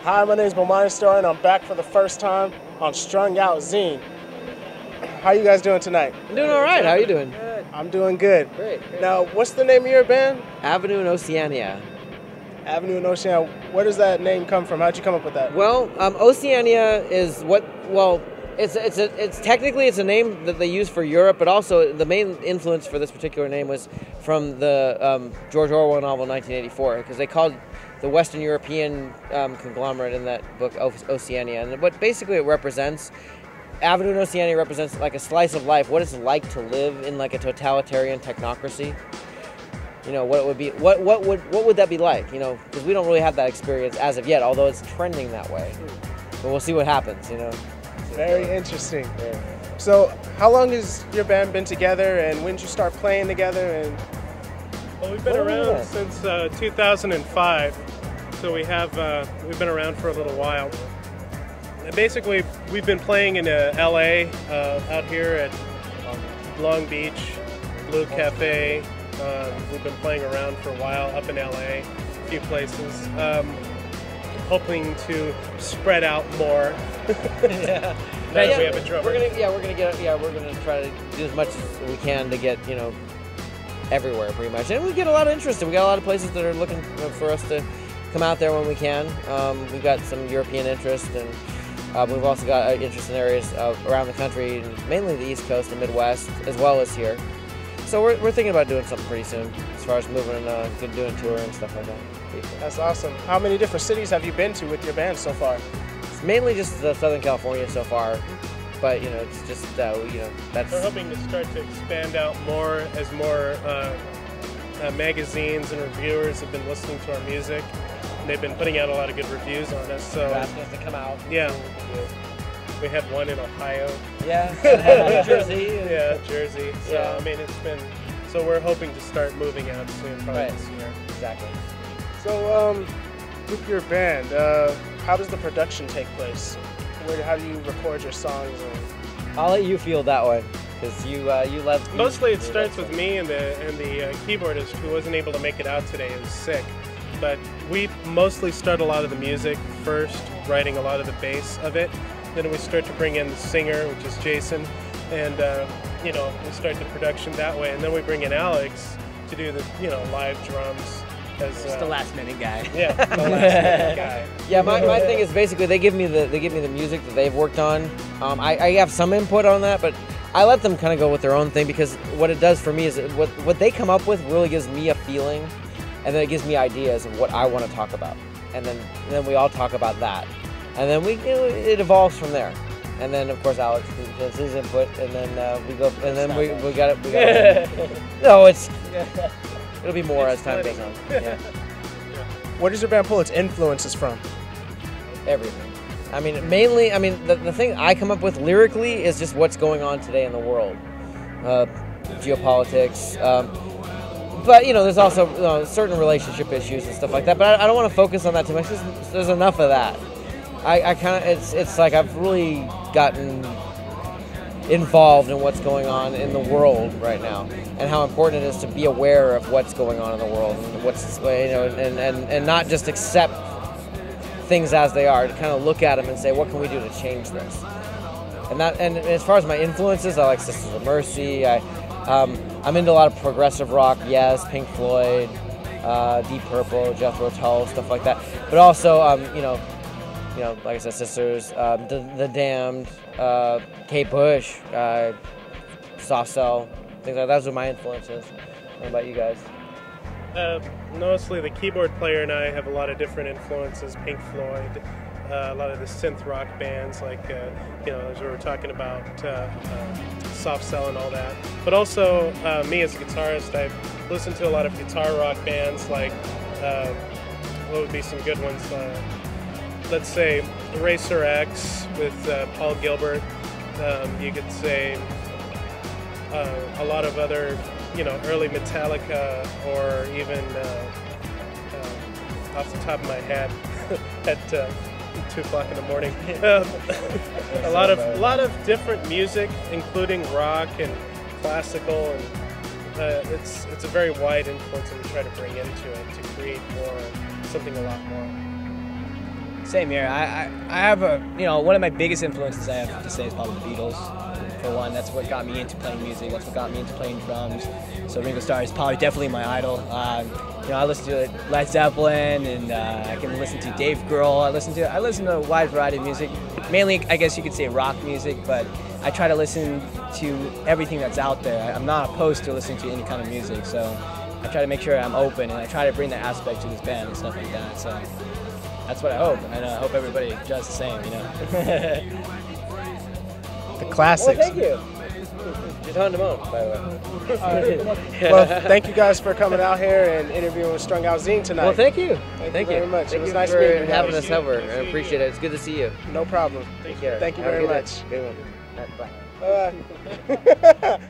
Hi, my name is Bomani Store, and I'm back for the first time on Strung Out Zine. How you guys doing tonight? I'm doing all right. How are you doing? Good. I'm doing good. Great. Now, what's the name of your band? Avenue in Oceania. Avenue in Oceania. Where does that name come from? How'd you come up with that? Well, Oceania is what. Well, it's technically it's a name that they use for Europe, but also the main influence for this particular name was from the George Orwell novel 1984, because they called the Western European conglomerate in that book Oceania, and what basically it represents. Avenue in Oceania represents like a slice of life, what it's like to live in like a totalitarian technocracy. You know, what it would be, what would that be like? You know, because we don't really have that experience as of yet, although it's trending that way. But we'll see what happens. You know. Very interesting. Yeah. So, how long has your band been together, and when did you start playing together? And well, we've been around since 2005, so we've been around for a little while. Basically, we've been playing in LA, out here at Long Beach, Blue Cafe. We've been playing around for a while up in LA, a few places. Hoping to spread out more. Yeah. Now that we have a drummer. We're gonna try to do as much as we can to get, you know, everywhere pretty much, and we get a lot of interest. We got a lot of places that are looking for us to come out there when we can. We've got some European interest, and we've also got interest in areas around the country, mainly the East Coast and Midwest, as well as here. So we're thinking about doing something pretty soon, as far as moving and doing tour and stuff like that. That's awesome. How many different cities have you been to with your band so far? It's mainly just Southern California so far, but you know, it's just you know, that's. We're hoping to start to expand out more as more magazines and reviewers have been listening to our music. They've been putting out a lot of good reviews on us. So asking us to come out. Yeah. We had one in Ohio. Yeah. Jersey. Yeah, Jersey. So Yeah. I mean, it's been. So we're hoping to start moving out soon, probably this year. Exactly. So, with your band, how does the production take place? How do you record your songs? I'll let you feel that one, because you left. Mostly, it starts with me and the keyboardist who wasn't able to make it out today. He was sick, but we mostly start a lot of the music first, writing a lot of the bass of it. Then we start to bring in the singer, which is Jason, and you know, we start the production that way. And then we bring in Alex to do the live drums. Just the last minute guy. Yeah, the last minute guy. Yeah, my thing is basically they give me the music that they've worked on. I have some input on that, but I let them kind of go with their own thing, because what it does for me is what they come up with really gives me a feeling, and then it gives me ideas of what I want to talk about, and then we all talk about that, and then it evolves from there. And then of course Alex does his input, and then we go, and then we got it. No, it'll be more as time goes on. Yeah. Where does your band pull its influences from? Everything. I mean, mainly, the thing I come up with lyrically is just what's going on today in the world. Geopolitics. But, you know, there's also certain relationship issues and stuff like that. But I don't want to focus on that too much. There's enough of that. I kind of, it's like I've really gotten involved in what's going on in the world right now, and how important it is to be aware of what's going on in the world, and what's, you know, and not just accept things as they are, to kind of look at them and say, what can we do to change this? And as far as my influences, I like Sisters of Mercy. I'm into a lot of progressive rock, yes, Pink Floyd, Deep Purple, Jethro Tull, stuff like that. But also, you know, like I said, Sisters, the Damned, Kate Bush, Soft Cell, things like that. Those are my influences. What about you guys? Mostly the keyboard player and I have a lot of different influences. Pink Floyd, a lot of the synth rock bands, like as we were talking about, Soft Cell and all that. But also me as a guitarist, I've listened to a lot of guitar rock bands, like what would be some good ones? Let's say Racer X with Paul Gilbert. You could say a lot of other, early Metallica, or even off the top of my head at 2 o'clock in the morning. A lot of different music, including rock and classical, and it's a very wide influence that we try to bring into it to create something a lot more. Same here. I have one of my biggest influences I have to say is probably the Beatles. For one, that's what got me into playing music. That's what got me into playing drums. So Ringo Starr is probably definitely my idol. I listen to Led Zeppelin, and I can listen to Dave Grohl. I listen to a wide variety of music. Mainly, I guess you could say rock music, but I try to listen to everything that's out there. I'm not opposed to listening to any kind of music, so I try to make sure I'm open, and I try to bring that aspect to this band and stuff like that. So that's what I hope, and I hope everybody does the same. The classics. Well, thank you. Just honed him on, by the way. Well, thank you guys for coming out here and interviewing with Strung Out Zine tonight. Well, thank you. Thank you very much. Thank It was you nice for meeting you having guys. us over. I appreciate it. It's good to see you. No problem. Take care. Thank you Have a very good much. day. Good one. Bye. Bye.